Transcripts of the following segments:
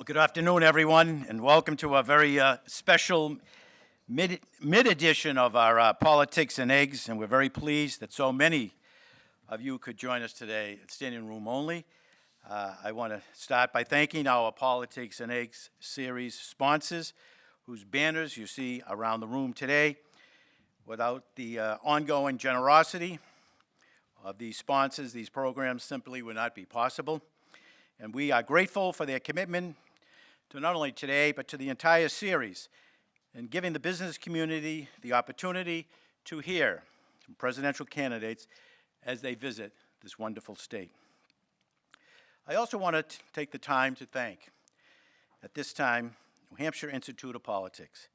Well, good afternoon, everyone, and welcome to a very special mid-edition of our Politics and Eggs, and we're very pleased that so many of you could join us today at standing room only. I want to start by thanking our Politics and Eggs series sponsors, whose banners you see around the room today. Without the ongoing generosity of these sponsors, these programs simply would not be possible. And we are grateful for their commitment to not only today, but to the entire series, and giving the business community the opportunity to hear from presidential candidates as they visit this wonderful state. I also want to take the time to thank, at this time, New Hampshire Institute of Politics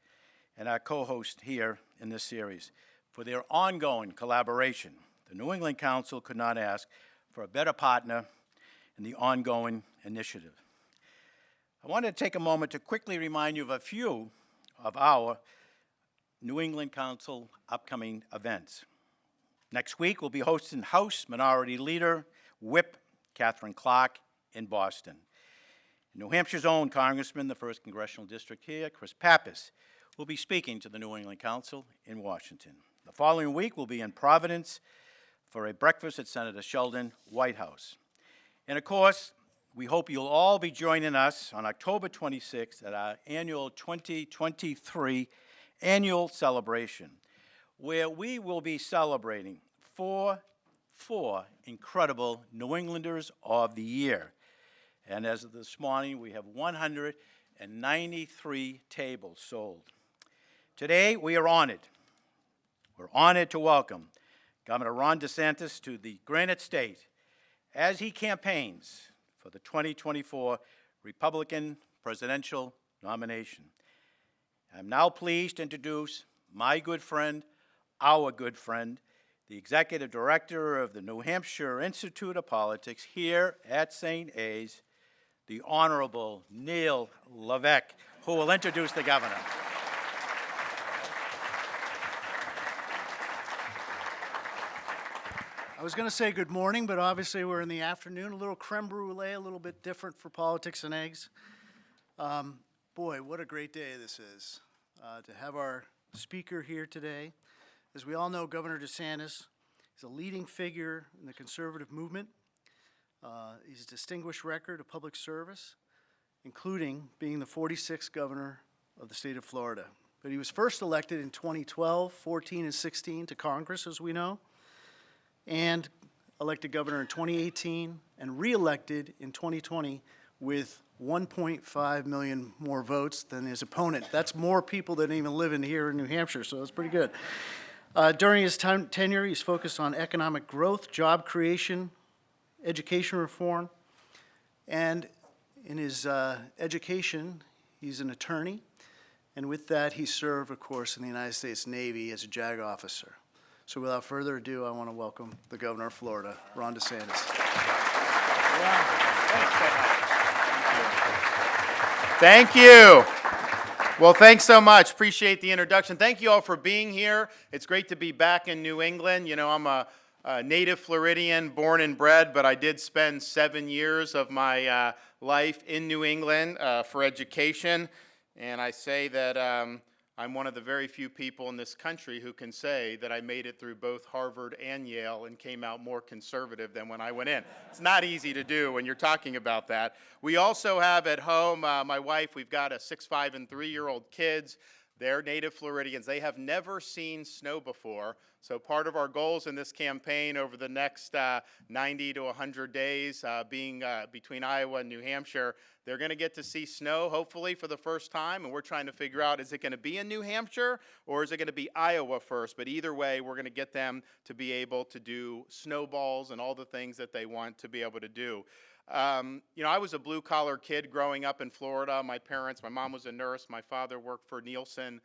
and our co-host here in this series for their ongoing collaboration. The New England Council could not ask for a better partner in the ongoing initiative. I want to take a moment to quickly remind you of a few of our New England Council upcoming events. Next week, we'll be hosting House Minority Leader Whip Catherine Clark in Boston. New Hampshire's own Congressman, the 1st Congressional District here, Chris Pappas, will be speaking to the New England Council in Washington. The following week, we'll be in Providence for a breakfast at Senator Sheldon White House. And of course, we hope you'll all be joining us on October 26th at our annual 2023 annual celebration, where we will be celebrating four incredible New Englanders of the year. And as of this morning, we have 193 tables sold. Today, we are honored. We're honored to welcome Governor Ron DeSantis to the Granite State as he campaigns for the 2024 Republican presidential nomination. I'm now pleased to introduce my good friend, our good friend, the Executive Director of the New Hampshire Institute of Politics here at St. A's, the Honorable Neil Levesque, who will introduce the governor. I was going to say good morning, but obviously we're in the afternoon. A little creme brulee, a little bit different for Politics and Eggs. Boy, what a great day this is to have our speaker here today. As we all know, Governor DeSantis is a leading figure in the conservative movement. He's a distinguished record of public service, including being the 46th governor of the state of Florida. But he was first elected in 2012, 14, and 16 to Congress, as we know, and elected governor in 2018 and re-elected in 2020 with 1.5 million more votes than his opponent. That's more people than even live in here in New Hampshire, so that's pretty good. During his tenure, he's focused on economic growth, job creation, education reform, and in his education, he's an attorney, and with that, he served, of course, in the United States Navy as a JAG officer. So without further ado, I want to welcome the Governor of Florida, Ron DeSantis. Thank you. Well, thanks so much. Appreciate the introduction. Thank you all for being here. It's great to be back in New England. You know, I'm a native Floridian, born and bred, but I did spend 7 years of my life in New England for education. And I say that I'm one of the very few people in this country who can say that I made it through both Harvard and Yale and came out more conservative than when I went in. It's not easy to do when you're talking about that. We also have at home, my wife, we've got a 6, 5, and 3-year-old kids. They're native Floridians. They have never seen snow before. So part of our goals in this campaign over the next 90 to 100 days, being between Iowa and New Hampshire, they're going to get to see snow, hopefully, for the first time. And we're trying to figure out, is it going to be in New Hampshire or is it going to be Iowa first? But either way, we're going to get them to be able to do snowballs and all the things that they want to be able to do. You know, I was a blue-collar kid growing up in Florida. My mom was a nurse. My father worked for Nielsen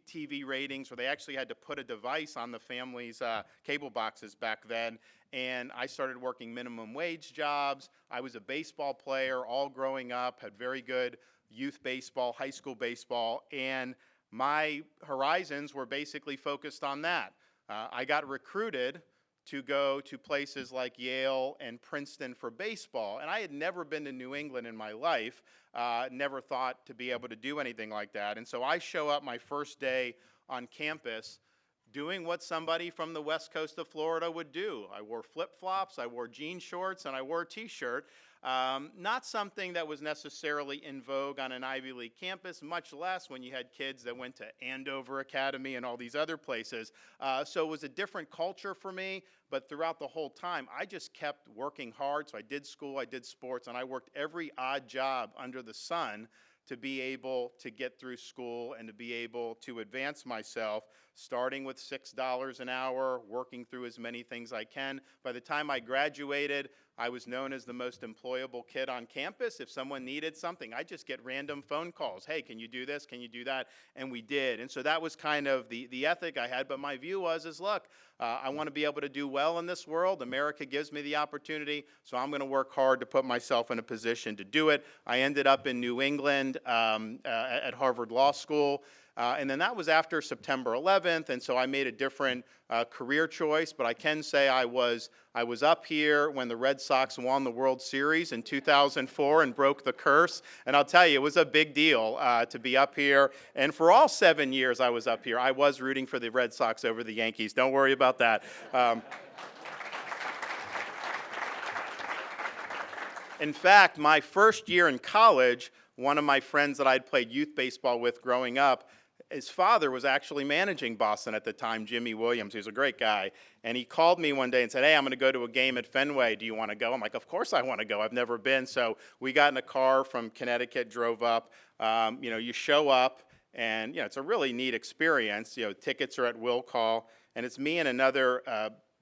TV ratings, where they actually had to put a device on the family's cable boxes back then. And I started working minimum wage jobs. I was a baseball player all growing up, had very good youth baseball, high school baseball, and my horizons were basically focused on that. I got recruited to go to places like Yale and Princeton for baseball. And I had never been to New England in my life, never thought to be able to do anything like that. And so I show up my first day on campus doing what somebody from the west coast of Florida would do. I wore flip-flops, I wore jean shorts, and I wore a t-shirt. Not something that was necessarily in vogue on an Ivy League campus, much less when you had kids that went to Andover Academy and all these other places. So it was a different culture for me, but throughout the whole time, I just kept working hard. So I did school, I did sports, and I worked every odd job under the sun to be able to get through school and to be able to advance myself, starting with $6 an hour, working through as many things I can. By the time I graduated, I was known as the most employable kid on campus. If someone needed something, I'd just get random phone calls. Hey, can you do this? Can you do that? And we did. And so that was kind of the ethic I had. But my view was, look, I want to be able to do well in this world. America gives me the opportunity, so I'm going to work hard to put myself in a position to do it. I ended up in New England at Harvard Law School. And then that was after September 11th, and so I made a different career choice. But I can say I was up here when the Red Sox won the World Series in 2004 and broke the curse. And I'll tell you, it was a big deal to be up here. And for all 7 years I was up here, I was rooting for the Red Sox over the Yankees. Don't worry about that. In fact, my first year in college, one of my friends that I'd played youth baseball with growing up, his father was actually managing Boston at the time, Jimmy Williams. He was a great guy. And he called me one day and said, hey, I'm going to go to a game at Fenway. Do you want to go? I'm like, of course I want to go. I've never been. So we got in a car from Connecticut, drove up. You show up, and it's a really neat experience. Tickets are at will call. And it's me and another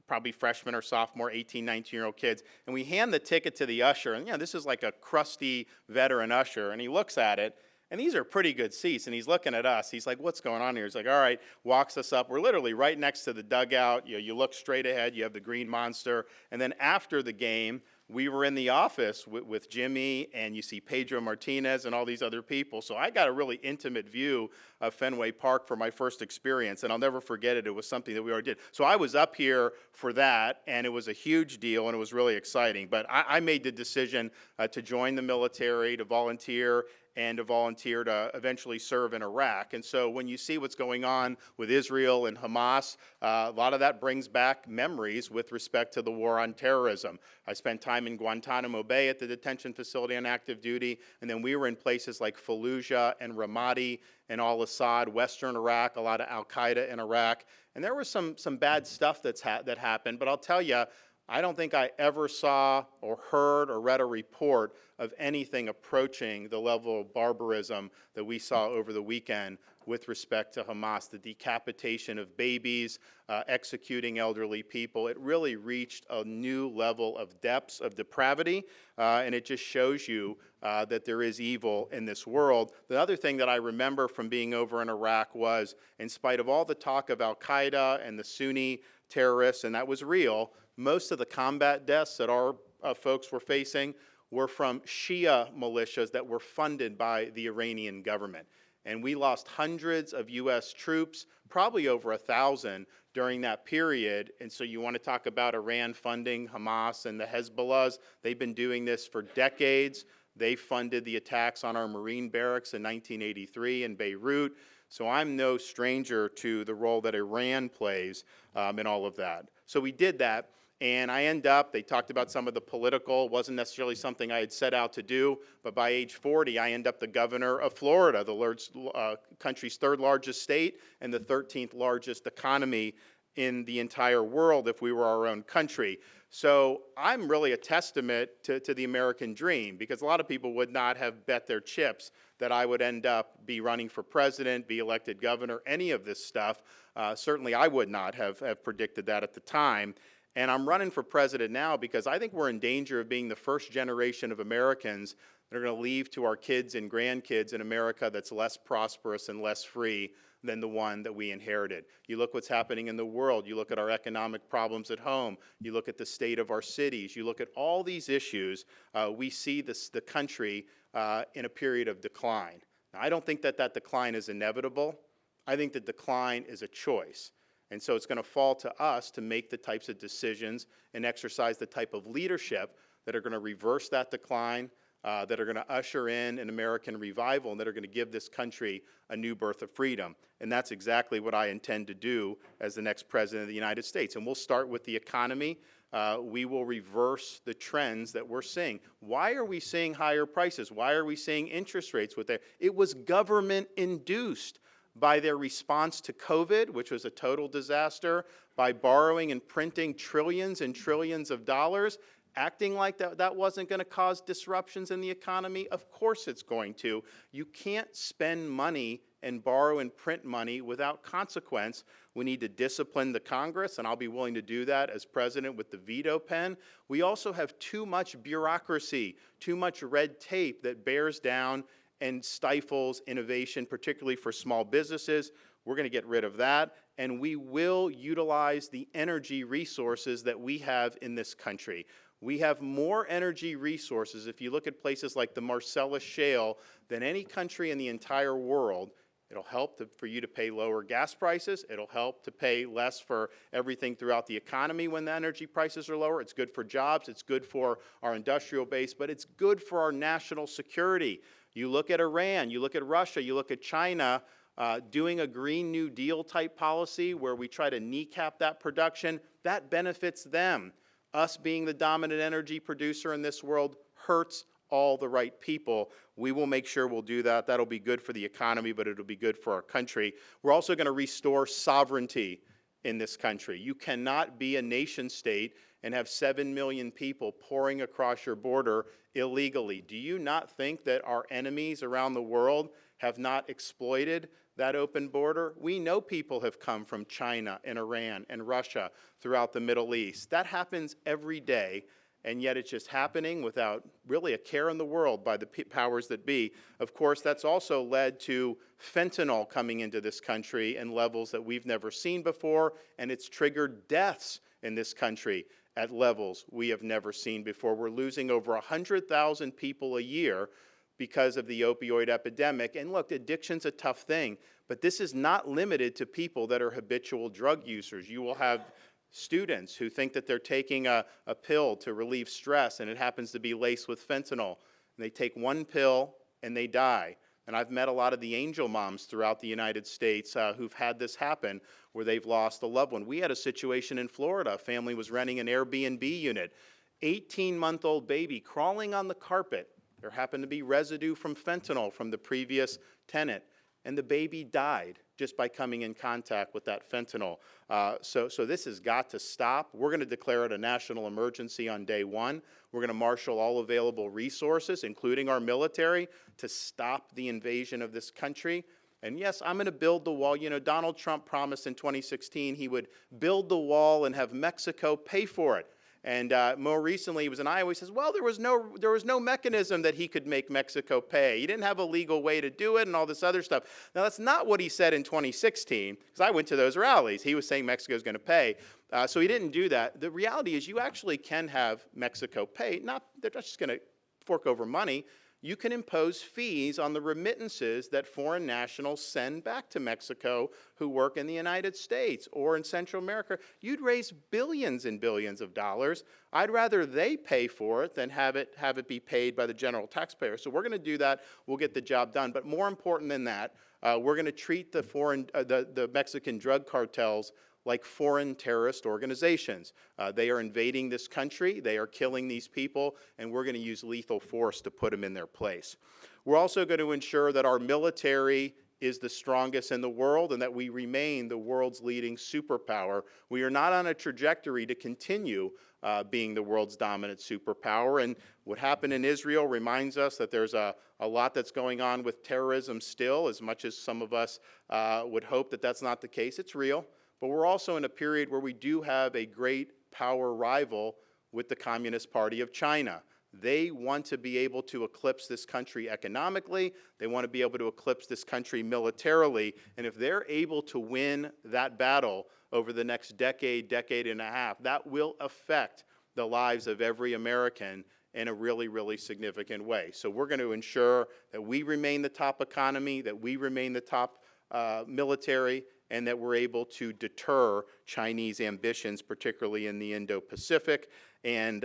probably freshman or sophomore, 18, 19-year-old kids. And we hand the ticket to the usher. And this is like a crusty veteran usher. And he looks at it. And these are pretty good seats, and he's looking at us. He's like, what's going on here? He's like, all right, walks us up. We're literally right next to the dugout. You look straight ahead. You have the green monster. And then after the game, we were in the office with Jimmy, and you see Pedro Martinez and all these other people. So I got a really intimate view of Fenway Park for my first experience, and I'll never forget it. It was something that we already did. So I was up here for that, and it was a huge deal, and it was really exciting. But I made the decision to join the military, to volunteer, and to volunteer to eventually serve in Iraq. And so when you see what's going on with Israel and Hamas, a lot of that brings back memories with respect to the war on terrorism. I spent time in Guantanamo Bay at the detention facility on active duty, and then we were in places like Fallujah and Ramadi and al-Assad, Western Iraq, a lot of al-Qaeda in Iraq. And there was some bad stuff that happened, but I'll tell you, I don't think I ever saw or heard or read a report of anything approaching the level of barbarism that we saw over the weekend with respect to Hamas, the decapitation of babies, executing elderly people. It really reached a new level of depths of depravity, and it just shows you that there is evil in this world. The other thing that I remember from being over in Iraq was, in spite of all the talk of al-Qaeda and the Sunni terrorists, and that was real, most of the combat deaths that our folks were facing were from Shia militias that were funded by the Iranian government. And we lost hundreds of U.S. troops, probably over 1,000 during that period. And so you want to talk about Iran funding Hamas and the Hezbollahs. They've been doing this for decades. They funded the attacks on our Marine barracks in 1983 in Beirut. So I'm no stranger to the role that Iran plays in all of that. So we did that. And I end up, they talked about some of the political, wasn't necessarily something I had set out to do, but by age 40, I end up the governor of Florida, the country's third largest state and the 13th largest economy in the entire world if we were our own country. So I'm really a testament to the American dream, because a lot of people would not have bet their chips that I would end up be running for president, be elected governor, any of this stuff. Certainly I would not have predicted that at the time. And I'm running for president now because I think we're in danger of being the first generation of Americans that are going to leave to our kids and grandkids in America that's less prosperous and less free than the one that we inherited. You look what's happening in the world. You look at our economic problems at home. You look at the state of our cities. You look at all these issues. We see the country in a period of decline. Now, I don't think that decline is inevitable. I think the decline is a choice. And so it's going to fall to us to make the types of decisions and exercise the type of leadership that are going to reverse that decline, that are going to usher in an American revival, and that are going to give this country a new birth of freedom. And that's exactly what I intend to do as the next president of the United States. And we'll start with the economy. We will reverse the trends that we're seeing. Why are we seeing higher prices? Why are we seeing interest rates with that? It was government-induced by their response to COVID, which was a total disaster, by borrowing and printing trillions and trillions of dollars, acting like that wasn't going to cause disruptions in the economy. Of course it's going to. You can't spend money and borrow and print money without consequence. We need to discipline the Congress, and I'll be willing to do that as president with the veto pen. We also have too much bureaucracy, too much red tape that bears down and stifles innovation, particularly for small businesses. We're going to get rid of that, and we will utilize the energy resources that we have in this country. We have more energy resources, if you look at places like the Marcellus Shale, than any country in the entire world. It'll help for you to pay lower gas prices. It'll help to pay less for everything throughout the economy when the energy prices are lower. It's good for jobs. It's good for our industrial base, but it's good for our national security. You look at Iran, you look at Russia, you look at China, doing a Green New Deal type policy where we try to kneecap that production. That benefits them. Us being the dominant energy producer in this world hurts all the right people. We will make sure we'll do that. That'll be good for the economy, but it'll be good for our country. We're also going to restore sovereignty in this country. You cannot be a nation state and have 7 million people pouring across your border illegally. Do you not think that our enemies around the world have not exploited that open border? We know people have come from China and Iran and Russia throughout the Middle East. That happens every day, and yet it's just happening without really a care in the world by the powers that be. Of course, that's also led to fentanyl coming into this country in levels that we've never seen before, and it's triggered deaths in this country at levels we have never seen before. We're losing over 100,000 people a year because of the opioid epidemic. And look, addiction's a tough thing, but this is not limited to people that are habitual drug users. You will have students who think that they're taking a pill to relieve stress, and it happens to be laced with fentanyl. And they take one pill and they die. And I've met a lot of the angel moms throughout the United States who've had this happen, where they've lost a loved one. We had a situation in Florida. A family was renting an Airbnb unit. 18-month-old baby crawling on the carpet. There happened to be residue from fentanyl from the previous tenant, and the baby died just by coming in contact with that fentanyl. So this has got to stop. We're going to declare it a national emergency on day one. We're going to marshal all available resources, including our military, to stop the invasion of this country. And yes, I'm going to build the wall. You know, Donald Trump promised in 2016 he would build the wall and have Mexico pay for it. And more recently, he was in Iowa. He says, well, there was no mechanism that he could make Mexico pay. He didn't have a legal way to do it and all this other stuff. Now, that's not what he said in 2016, because I went to those rallies. He was saying Mexico's going to pay. So he didn't do that. The reality is you actually can have Mexico pay. They're not just going to fork over money. You can impose fees on the remittances that foreign nationals send back to Mexico who work in the United States or in Central America. You'd raise billions and billions of dollars. I'd rather they pay for it than have it be paid by the general taxpayer. So we're going to do that. We'll get the job done. But more important than that, we're going to treat the Mexican drug cartels like foreign terrorist organizations. They are invading this country, they are killing these people, and we're going to use lethal force to put them in their place. We're also going to ensure that our military is the strongest in the world and that we remain the world's leading superpower. We are not on a trajectory to continue being the world's dominant superpower, and what happened in Israel reminds us that there's a lot that's going on with terrorism still, as much as some of us would hope that that's not the case. It's real. But we're also in a period where we do have a great power rival with the Communist Party of China. They want to be able to eclipse this country economically. They want to be able to eclipse this country militarily. And if they're able to win that battle over the next decade, decade and a half, that will affect the lives of every American in a really, really significant way. So we're going to ensure that we remain the top economy, that we remain the top military, and that we're able to deter Chinese ambitions, particularly in the Indo-Pacific. And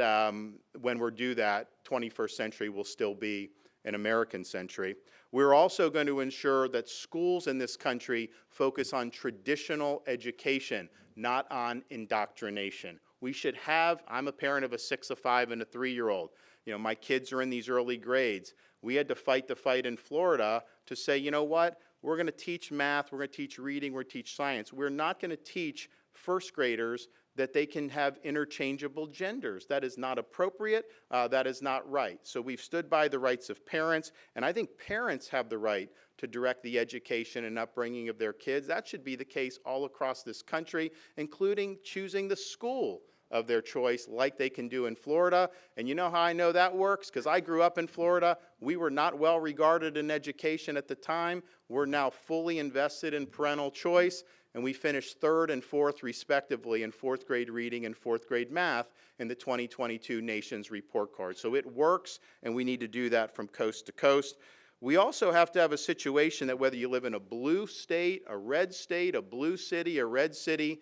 when we do that, 21st century will still be an American century. We're also going to ensure that schools in this country focus on traditional education, not on indoctrination. We should have, I'm a parent of a 6, a 5, and a 3-year-old. You know, my kids are in these early grades. We had to fight the fight in Florida to say, you know what, we're going to teach math, we're going to teach reading, we're going to teach science. We're not going to teach first graders that they can have interchangeable genders. That is not appropriate, that is not right. So we've stood by the rights of parents, and I think parents have the right to direct the education and upbringing of their kids. That should be the case all across this country, including choosing the school of their choice like they can do in Florida. And you know how I know that works? Because I grew up in Florida. We were not well regarded in education at the time. We're now fully invested in parental choice, and we finished 3rd and 4th respectively in 4th grade reading and 4th grade math in the 2022 Nations Report Card. So it works, and we need to do that from coast to coast. We also have to have a situation that whether you live in a blue state, a red state, a blue city, a red city,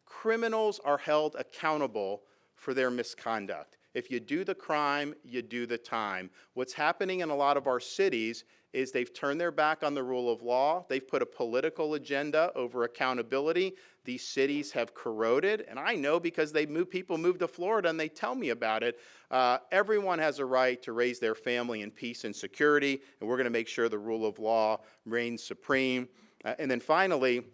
criminals are held accountable for their misconduct. If you do the crime, you do the time. What's happening in a lot of our cities is they've turned their back on the rule of law. They've put a political agenda over accountability. These cities have corroded, and I know because people move to Florida and they tell me about it. Everyone has a right to raise their family in peace and security, and we're going to make sure the rule of law reigns supreme. And then finally,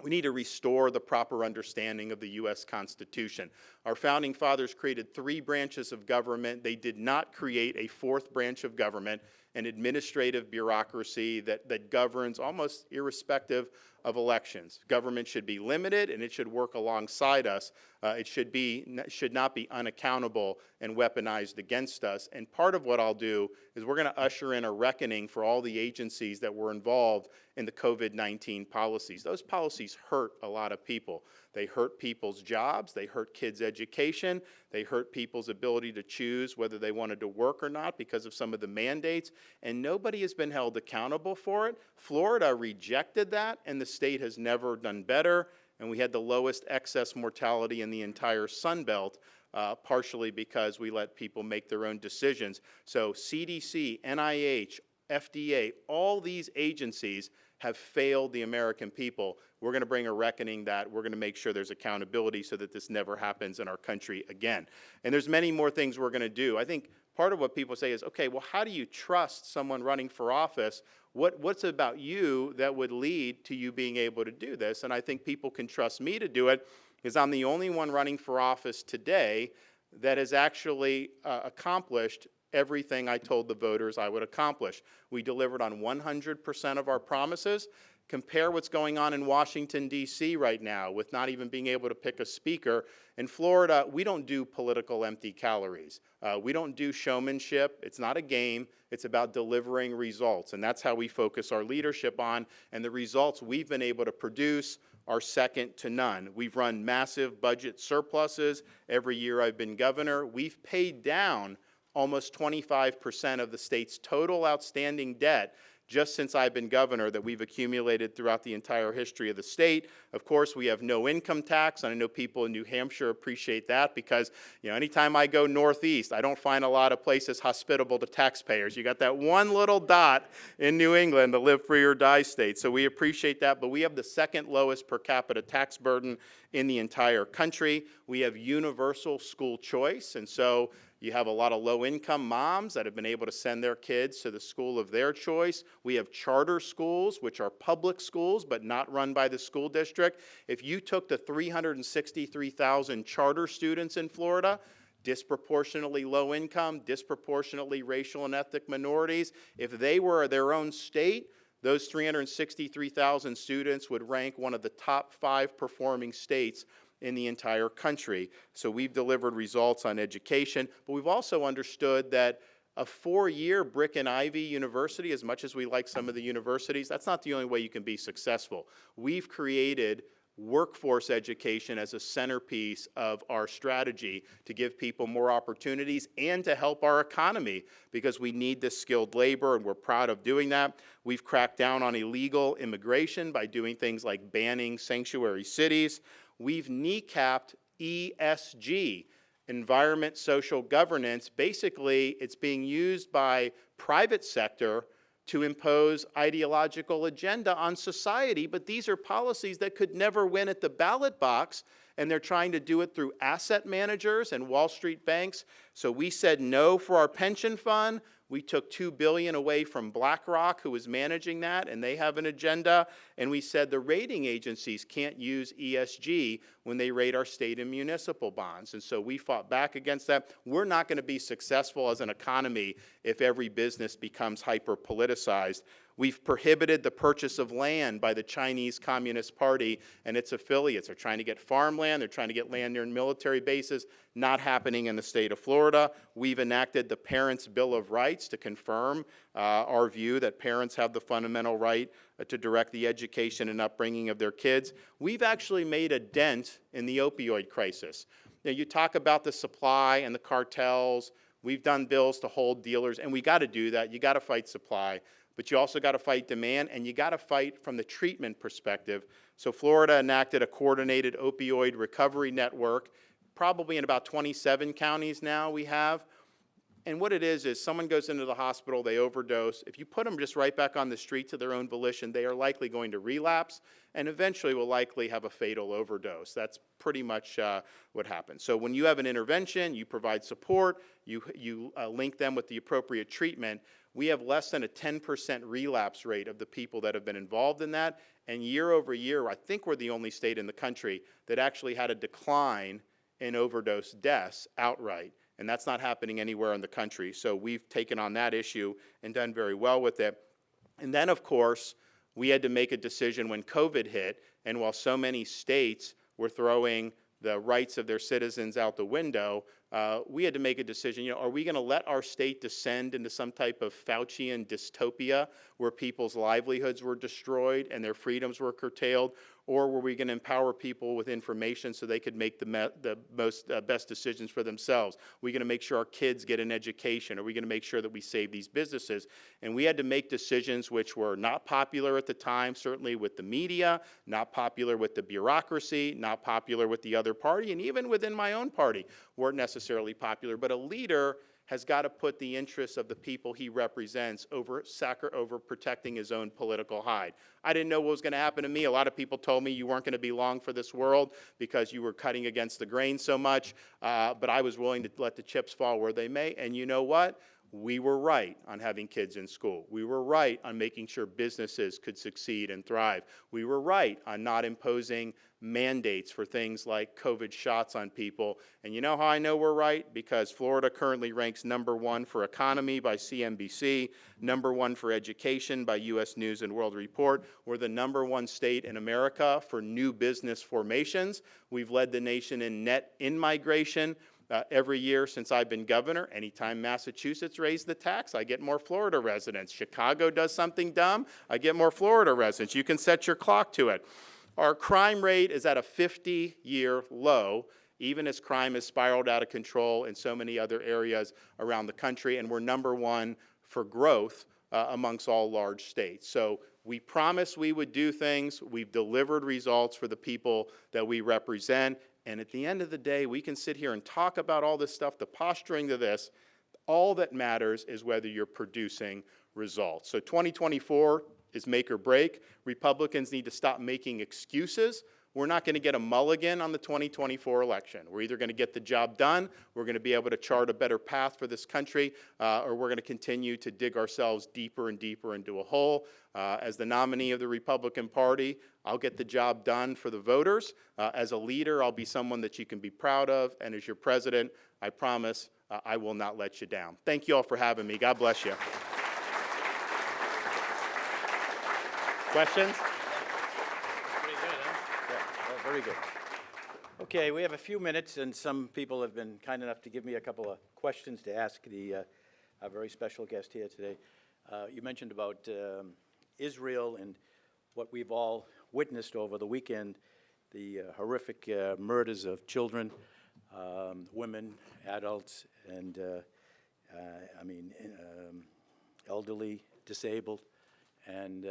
we need to restore the proper understanding of the U.S. Constitution. Our founding fathers created 3 branches of government. They did not create a 4th branch of government, an administrative bureaucracy that governs almost irrespective of elections. Government should be limited, and it should work alongside us. It should not be unaccountable and weaponized against us. And part of what I'll do is we're going to usher in a reckoning for all the agencies that were involved in the COVID-19 policies. Those policies hurt a lot of people. They hurt people's jobs, they hurt kids' education, they hurt people's ability to choose whether they wanted to work or not because of some of the mandates, and nobody has been held accountable for it. Florida rejected that, and the state has never done better, and we had the lowest excess mortality in the entire Sun Belt, partially because we let people make their own decisions. So CDC, NIH, FDA, all these agencies have failed the American people. We're going to bring a reckoning that we're going to make sure there's accountability so that this never happens in our country again. And there's many more things we're going to do. I think part of what people say is, okay, well, how do you trust someone running for office? What's about you that would lead to you being able to do this? And I think people can trust me to do it because I'm the only one running for office today that has actually accomplished everything I told the voters I would accomplish. We delivered on 100% of our promises. Compare what's going on in Washington, D.C. right now with not even being able to pick a speaker. In Florida, we don't do political empty calories. We don't do showmanship. It's not a game. It's about delivering results, and that's how we focus our leadership on, and the results we've been able to produce are second to none. We've run massive budget surpluses every year I've been governor. We've paid down almost 25% of the state's total outstanding debt just since I've been governor that we've accumulated throughout the entire history of the state. Of course, we have no income tax, and I know people in New Hampshire appreciate that because, you know, anytime I go northeast, I don't find a lot of places hospitable to taxpayers. You got that one little dot in New England, the live free or die state, so we appreciate that, but we have the 2nd lowest per capita tax burden in the entire country. We have universal school choice, and so you have a lot of low-income moms that have been able to send their kids to the school of their choice. We have charter schools, which are public schools, but not run by the school district. If you took the 363,000 charter students in Florida, disproportionately low income, disproportionately racial and ethnic minorities, if they were their own state, those 363,000 students would rank one of the top 5 performing states in the entire country. So we've delivered results on education, but we've also understood that a 4-year brick and ivy university, as much as we like some of the universities, that's not the only way you can be successful. We've created workforce education as a centerpiece of our strategy to give people more opportunities and to help our economy, because we need this skilled labor, and we're proud of doing that. We've cracked down on illegal immigration by doing things like banning sanctuary cities. We've kneecapped ESG, environment, social governance. Basically, it's being used by private sector to impose ideological agenda on society, but these are policies that could never win at the ballot box, and they're trying to do it through asset managers and Wall Street banks. So we said no for our pension fund. We took $2 billion away from BlackRock, who was managing that, and they have an agenda. And we said the rating agencies can't use ESG when they rate our state and municipal bonds. And so we fought back against that. We're not going to be successful as an economy if every business becomes hyper-politicized. We've prohibited the purchase of land by the Chinese Communist Party and its affiliates. They're trying to get farmland. They're trying to get land near military bases. Not happening in the state of Florida. We've enacted the Parents' Bill of Rights to confirm our view that parents have the fundamental right to direct the education and upbringing of their kids. We've actually made a dent in the opioid crisis. Now, you talk about the supply and the cartels. We've done bills to hold dealers, and we got to do that. You got to fight supply. But you also got to fight demand, and you got to fight from the treatment perspective. So Florida enacted a coordinated opioid recovery network, probably in about 27 counties now we have. And what it is someone goes into the hospital, they overdose. If you put them just right back on the street to their own volition, they are likely going to relapse and eventually will likely have a fatal overdose. That's pretty much what happens. So when you have an intervention, you provide support, you link them with the appropriate treatment. We have less than a 10% relapse rate of the people that have been involved in that. And year over year, I think we're the only state in the country that actually had a decline in overdose deaths outright. And that's not happening anywhere in the country. So we've taken on that issue and done very well with it. And then, of course, we had to make a decision when COVID hit. And while so many states were throwing the rights of their citizens out the window, we had to make a decision. Are we going to let our state descend into some type of Faucian dystopia where people's livelihoods were destroyed and their freedoms were curtailed? Or were we going to empower people with information so they could make the best decisions for themselves? Are we going to make sure our kids get an education? Are we going to make sure that we save these businesses? And we had to make decisions which were not popular at the time, certainly with the media, not popular with the bureaucracy, not popular with the other party, and even within my own party weren't necessarily popular. But a leader has got to put the interests of the people he represents over protecting his own political hide. I didn't know what was going to happen to me. A lot of people told me you weren't going to be long for this world because you were cutting against the grain so much, but I was willing to let the chips fall where they may. And you know what? We were right on having kids in school. We were right on making sure businesses could succeed and thrive. We were right on not imposing mandates for things like COVID shots on people. And you know how I know we're right? Because Florida currently ranks #1 for economy by CNBC, #1 for education by U.S. News and World Report. We're the #1 state in America for new business formations. We've led the nation in net in-migration. Every year since I've been governor. Anytime Massachusetts raised the tax, I get more Florida residents. Chicago does something dumb, I get more Florida residents. You can set your clock to it. Our crime rate is at a 50-year low, even as crime has spiraled out of control in so many other areas around the country, and we're #1 for growth amongst all large states. So we promised we would do things. We've delivered results for the people that we represent. And at the end of the day, we can sit here and talk about all this stuff, the posturing to this. All that matters is whether you're producing results. So 2024 is make or break. Republicans need to stop making excuses. We're not going to get a mulligan on the 2024 election. We're either going to get the job done, we're going to be able to chart a better path for this country, or we're going to continue to dig ourselves deeper and deeper into a hole. As the nominee of the Republican Party, I'll get the job done for the voters. As a leader, I'll be someone that you can be proud of. And as your president, I promise I will not let you down. Thank you all for having me. God bless you. Questions? Pretty good, huh? Yeah, well, very good. Okay, we have a few minutes, and some people have been kind enough to give me a couple of questions to ask our very special guest here today. You mentioned about Israel and what we've all witnessed over the weekend. the horrific murders of children, women, adults, and elderly, disabled, and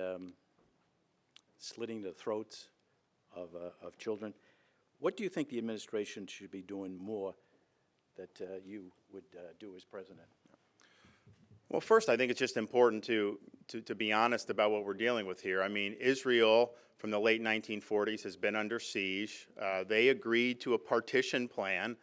slitting the throats of children. What do you think the administration should be doing more that you would do as president? Well, first, I think it's just important to be honest about what we're dealing with here. I mean, Israel, from the late 1940s, has been under siege. They agreed to a partition plan.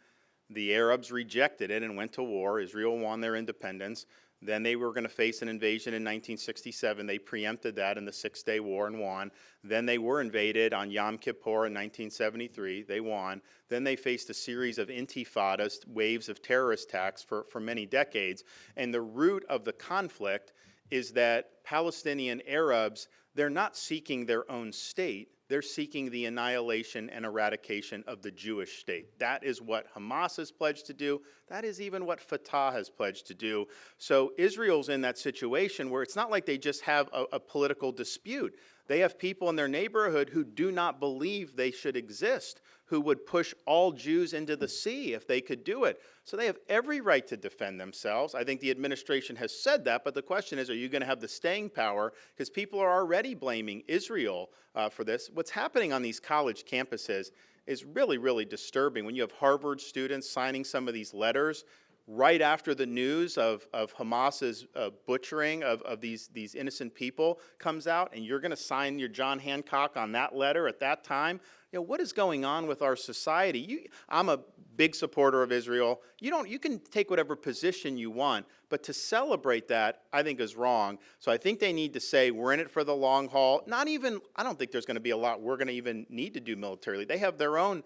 The Arabs rejected it and went to war. Israel won their independence. Then they were going to face an invasion in 1967. They preempted that in the Six-Day War and won. Then they were invaded on Yom Kippur in 1973. They won. Then they faced a series of intifadas, waves of terrorist attacks for many decades. And the root of the conflict is that Palestinian Arabs, they're not seeking their own state. They're seeking the annihilation and eradication of the Jewish state. That is what Hamas has pledged to do. That is even what Fatah has pledged to do. So Israel's in that situation where it's not like they just have a political dispute. They have people in their neighborhood who do not believe they should exist, who would push all Jews into the sea if they could do it. So they have every right to defend themselves. I think the administration has said that, but the question is, are you going to have the staying power? Because people are already blaming Israel for this. What's happening on these college campuses is really, really disturbing. When you have Harvard students signing some of these letters right after the news of Hamas's butchering of these innocent people comes out, and you're going to sign your John Hancock on that letter at that time. You know, what is going on with our society? I'm a big supporter of Israel. You can take whatever position you want, but to celebrate that, I think, is wrong. So I think they need to say, we're in it for the long haul. I don't think there's going to be a lot we're going to even need to do militarily. They have their own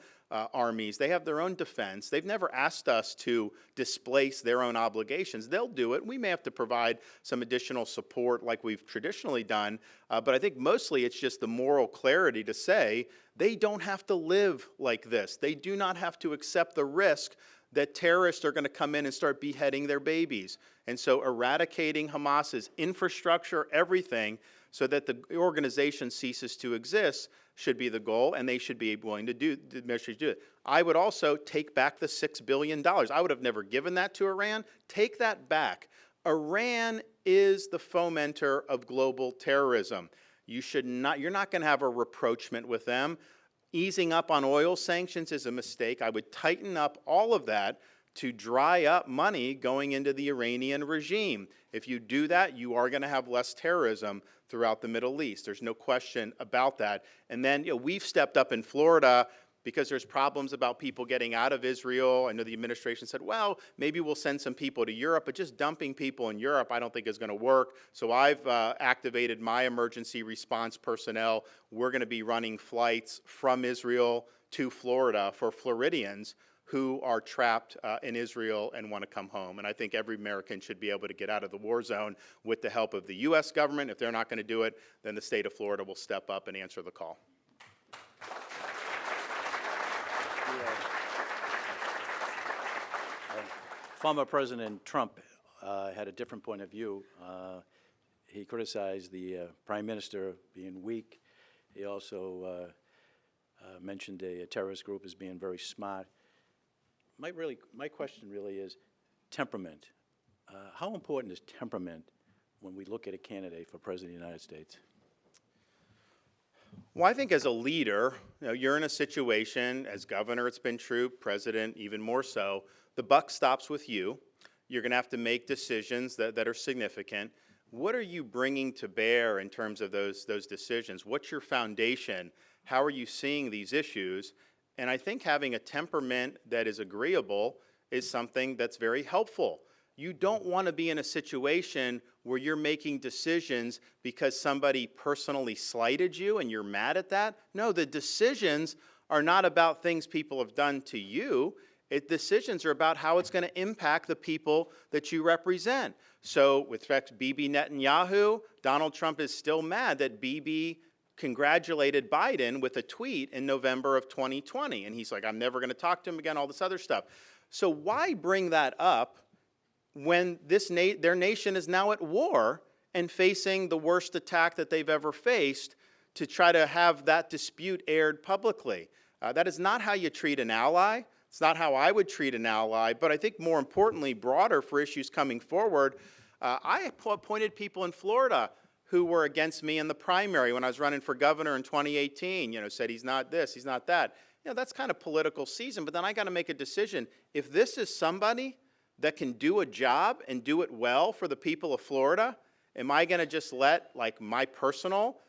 armies. They have their own defense. They've never asked us to displace their own obligations. They'll do it. We may have to provide some additional support like we've traditionally done, but I think mostly it's just the moral clarity to say they don't have to live like this. They do not have to accept the risk that terrorists are going to come in and start beheading their babies. And so eradicating Hamas's infrastructure, everything, so that the organization ceases to exist should be the goal, and they should be willing to do it. I would also take back the $6 billion. I would have never given that to Iran. Take that back. Iran is the fomenter of global terrorism. You're not going to have a rapprochement with them. Easing up on oil sanctions is a mistake. I would tighten up all of that to dry up money going into the Iranian regime. If you do that, you are going to have less terrorism throughout the Middle East. There's no question about that. And then we've stepped up in Florida because there's problems about people getting out of Israel. I know the administration said, well, maybe we'll send some people to Europe, but just dumping people in Europe I don't think is going to work. So I've activated my emergency response personnel. We're going to be running flights from Israel to Florida for Floridians who are trapped in Israel and want to come home. And I think every American should be able to get out of the war zone with the help of the U.S. government. If they're not going to do it, then the state of Florida will step up and answer the call. Former President Trump had a different point of view. He criticized the Prime Minister being weak. He also mentioned a terrorist group as being very smart. My question really is temperament. How important is temperament when we look at a candidate for President of the United States? Well, I think as a leader, you're in a situation, as governor it's been true, president even more so, the buck stops with you. You're going to have to make decisions that are significant. What are you bringing to bear in terms of those decisions? What's your foundation? How are you seeing these issues? And I think having a temperament that is agreeable is something that's very helpful. You don't want to be in a situation where you're making decisions because somebody personally slighted you and you're mad at that. No, the decisions are not about things people have done to you. Decisions are about how it's going to impact the people that you represent. So with respect to Bibi Netanyahu, Donald Trump is still mad that Bibi congratulated Biden with a tweet in November of 2020. And he's like, I'm never going to talk to him again, all this other stuff. So why bring that up when their nation is now at war and facing the worst attack that they've ever faced to try to have that dispute aired publicly. That is not how you treat an ally. It's not how I would treat an ally, but I think more importantly, broader for issues coming forward, I appointed people in Florida who were against me in the primary when I was running for governor in 2018, said he's not this, he's not that. That's kind of political season, but then I got to make a decision. If this is somebody that can do a job and do it well for the people of Florida, am I going to just let my personal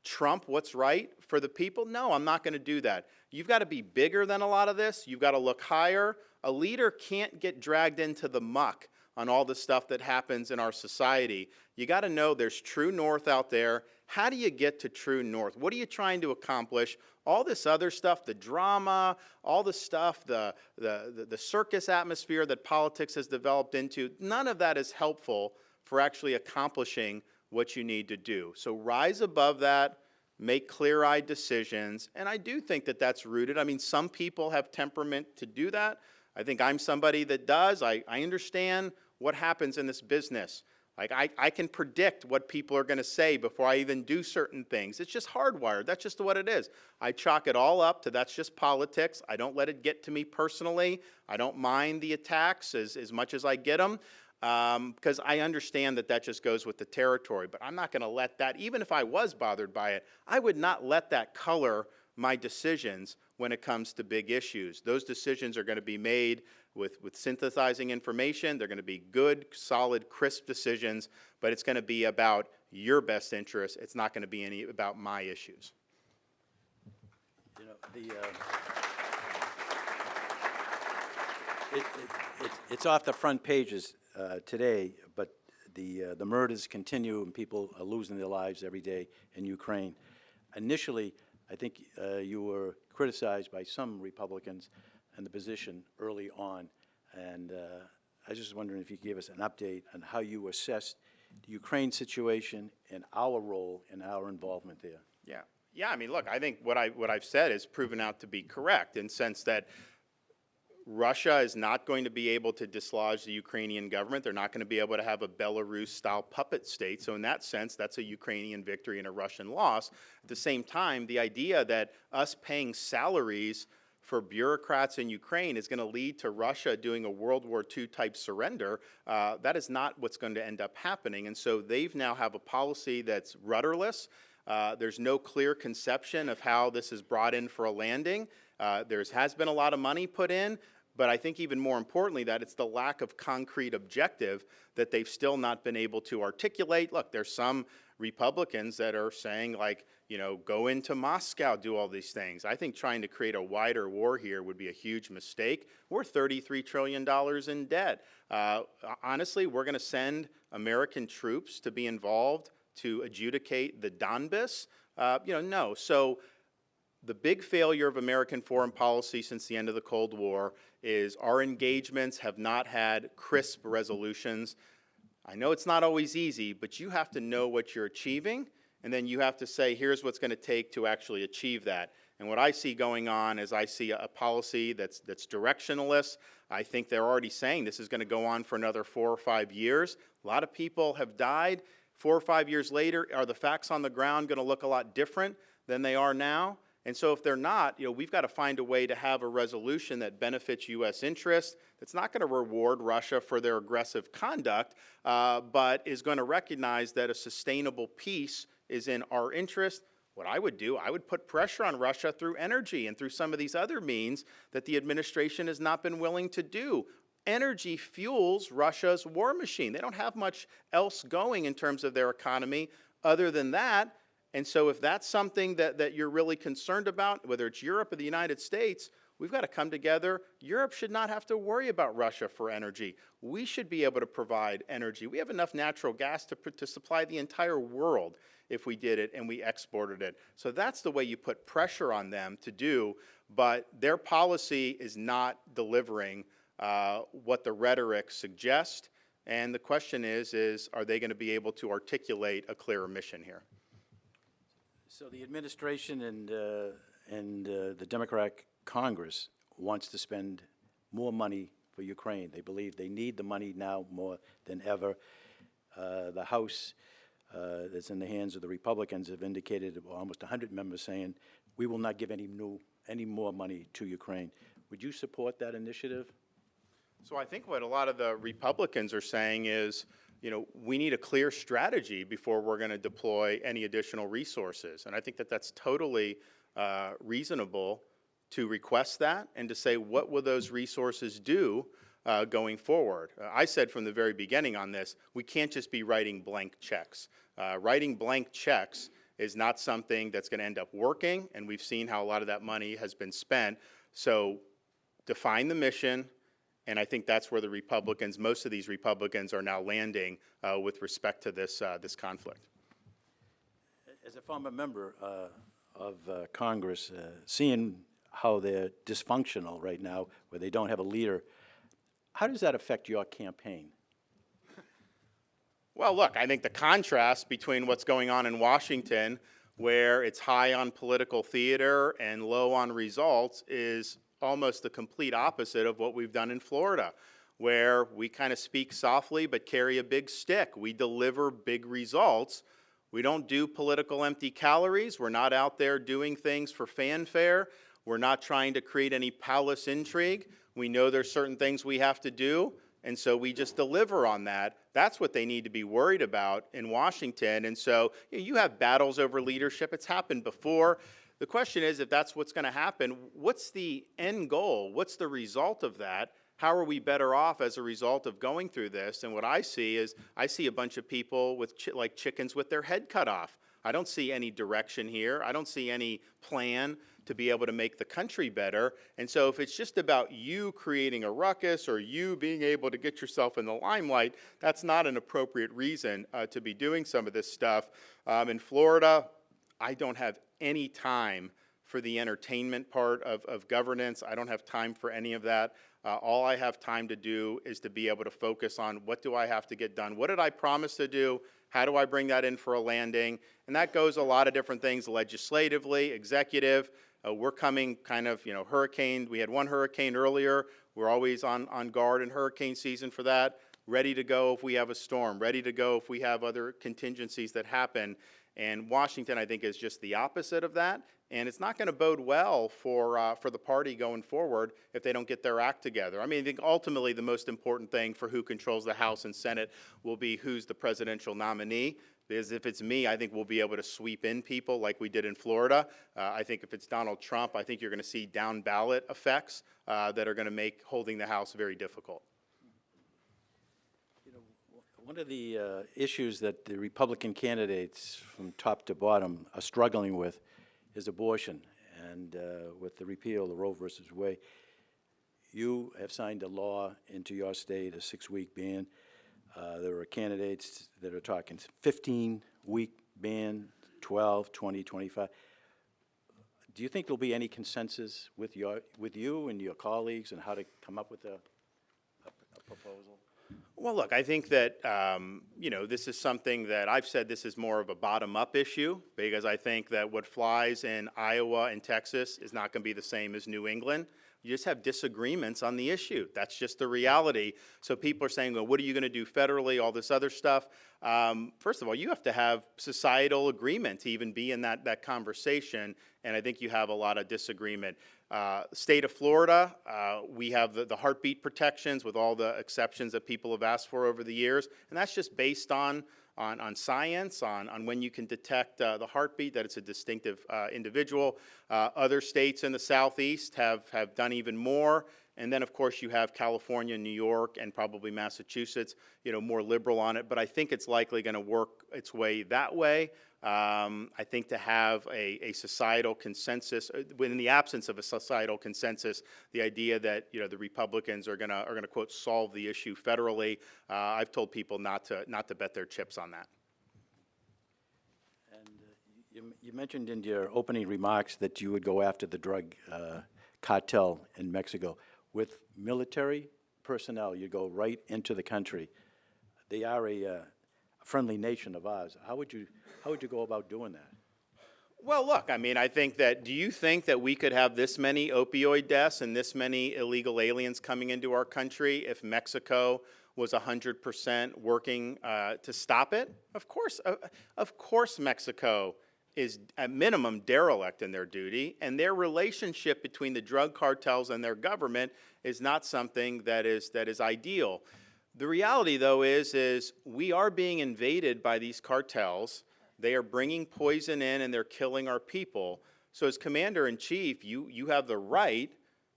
trump what's right for the people? No, I'm not going to do that. You've got to be bigger than a lot of this. You've got to look higher. A leader can't get dragged into the muck on all the stuff that happens in our society. You got to know there's true north out there. How do you get to true north? What are you trying to accomplish? All this other stuff, the drama, all the stuff, the circus atmosphere that politics has developed into, none of that is helpful for actually accomplishing what you need to do. So rise above that, make clear-eyed decisions, and I do think that that's rooted. I mean, some people have temperament to do that. I think I'm somebody that does. I understand what happens in this business. I can predict what people are going to say before I even do certain things. It's just hardwired. That's just what it is. I chalk it all up to that's just politics. I don't let it get to me personally. I don't mind the attacks as much as I get them. Because I understand that just goes with the territory, but I'm not going to let that, even if I was bothered by it, I would not let that color my decisions when it comes to big issues. Those decisions are going to be made with synthesizing information. They're going to be good, solid, crisp decisions, but it's going to be about your best interests. It's not going to be about my issues. It's off the front pages today, but the murders continue and people are losing their lives every day in Ukraine. Initially, I think you were criticized by some Republicans in the position early on, and I was just wondering if you could give us an update on how you assessed the Ukraine situation and our role and our involvement there. Yeah. I mean, look, I think what I've said is proven out to be correct in the sense that Russia is not going to be able to dislodge the Ukrainian government. They're not going to be able to have a Belarus-style puppet state. So in that sense, that's a Ukrainian victory and a Russian loss. At the same time, the idea that us paying salaries for bureaucrats in Ukraine is going to lead to Russia doing a World War II type surrender, that is not what's going to end up happening. And so they've now have a policy that's rudderless. There's no clear conception of how this is brought in for a landing. There has been a lot of money put in, but I think even more importantly that it's the lack of concrete objective that they've still not been able to articulate. Look, there's some Republicans that are saying go into Moscow, do all these things. I think trying to create a wider war here would be a huge mistake. We're $33 trillion in debt. Honestly, we're going to send American troops to be involved to adjudicate the Donbass? No. So the big failure of American foreign policy since the end of the Cold War is our engagements have not had crisp resolutions. I know it's not always easy, but you have to know what you're achieving, and then you have to say, here's what's going to take to actually achieve that. And what I see going on is I see a policy that's directionless. I think they're already saying this is going to go on for another 4 or 5 years. A lot of people have died. 4 or 5 years later, are the facts on the ground going to look a lot different than they are now? And so if they're not, we've got to find a way to have a resolution that benefits U.S. interests, that's not going to reward Russia for their aggressive conduct, but is going to recognize that a sustainable peace is in our interest. What I would do, I would put pressure on Russia through energy and through some of these other means that the administration has not been willing to do. Energy fuels Russia's war machine. They don't have much else going in terms of their economy other than that. And so if that's something that you're really concerned about, whether it's Europe or the United States, we've got to come together. Europe should not have to worry about Russia for energy. We should be able to provide energy. We have enough natural gas to supply the entire world if we did it and we exported it. So that's the way you put pressure on them to do, but their policy is not delivering what the rhetoric suggests. And the question is are they going to be able to articulate a clearer mission here? So the administration and the Democratic Congress wants to spend more money for Ukraine. They believe they need the money now more than ever. The House that's in the hands of the Republicans have indicated, almost 100 members saying, we will not give any more money to Ukraine. Would you support that initiative? So I think what a lot of the Republicans are saying is, we need a clear strategy before we're going to deploy any additional resources. And I think that that's totally reasonable to request that and to say, what will those resources do going forward? I said from the very beginning on this, we can't just be writing blank checks. Writing blank checks is not something that's going to end up working, and we've seen how a lot of that money has been spent. So define the mission, and I think that's where the Republicans, most of these Republicans, are now landing with respect to this conflict. As a former member of Congress, seeing how they're dysfunctional right now, where they don't have a leader, how does that affect your campaign? Well, look, I think the contrast between what's going on in Washington, where it's high on political theater and low on results, is almost the complete opposite of what we've done in Florida, where we kind of speak softly but carry a big stick. We deliver big results. We don't do political empty calories. We're not out there doing things for fanfare. We're not trying to create any palace intrigue. We know there's certain things we have to do, and so we just deliver on that. That's what they need to be worried about in Washington. And so you have battles over leadership. It's happened before. The question is, if that's what's going to happen, what's the end goal? What's the result of that? How are we better off as a result of going through this? And what I see is, I see a bunch of people with like chickens with their head cut off. I don't see any direction here. I don't see any plan to be able to make the country better. And so if it's just about you creating a ruckus or you being able to get yourself in the limelight, that's not an appropriate reason to be doing some of this stuff. In Florida, I don't have any time for the entertainment part of governance. I don't have time for any of that. All I have time to do is to be able to focus on, what do I have to get done? What did I promise to do? How do I bring that in for a landing? And that goes a lot of different things, legislatively, executive. We're coming kind of, hurricane. We had one hurricane earlier. We're always on guard in hurricane season for that. Ready to go if we have a storm. Ready to go if we have other contingencies that happen. And Washington, I think, is just the opposite of that. And it's not going to bode well for the party going forward if they don't get their act together. I mean, I think ultimately the most important thing for who controls the House and Senate will be who's the presidential nominee. Because if it's me, I think we'll be able to sweep in people like we did in Florida. I think if it's Donald Trump, I think you're going to see down ballot effects that are going to make holding the House very difficult. One of the issues that the Republican candidates from top to bottom are struggling with is abortion. And with the repeal of the Roe versus Wade, you have signed a law into your state, a 6-week ban. There are candidates that are talking 15-week ban, 12, 20, 25. Do you think there'll be any consensus with you and your colleagues on how to come up with a proposal? Well, look, I think that, this is something that I've said this is more of a bottom-up issue, because I think that what flies in Iowa and Texas is not going to be the same as New England. You just have disagreements on the issue. That's just the reality. So people are saying, well, what are you going to do federally, all this other stuff? First of all, you have to have societal agreement to even be in that conversation, and I think you have a lot of disagreement. State of Florida, we have the heartbeat protections with all the exceptions that people have asked for over the years, and that's just based on science, on when you can detect the heartbeat, that it's a distinctive individual. Other states in the Southeast have done even more. And then, of course, you have California, New York, and probably Massachusetts, more liberal on it. But I think it's likely going to work its way that way. I think to have a societal consensus, in the absence of a societal consensus, the idea that the Republicans are going to quote solve the issue federally. I've told people not to bet their chips on that. And you mentioned in your opening remarks that you would go after the drug cartel in Mexico. With military personnel, you go right into the country. They are a friendly nation of ours. How would you go about doing that? Well, look, I mean, I think that, do you think that we could have this many opioid deaths and this many illegal aliens coming into our country if Mexico was 100% working to stop it? Of course Mexico is at minimum derelict in their duty, and their relationship between the drug cartels and their government is not something that is ideal. The reality, though, is we are being invaded by these cartels. They are bringing poison in, and they're killing our people. So as Commander-in-Chief, you have the right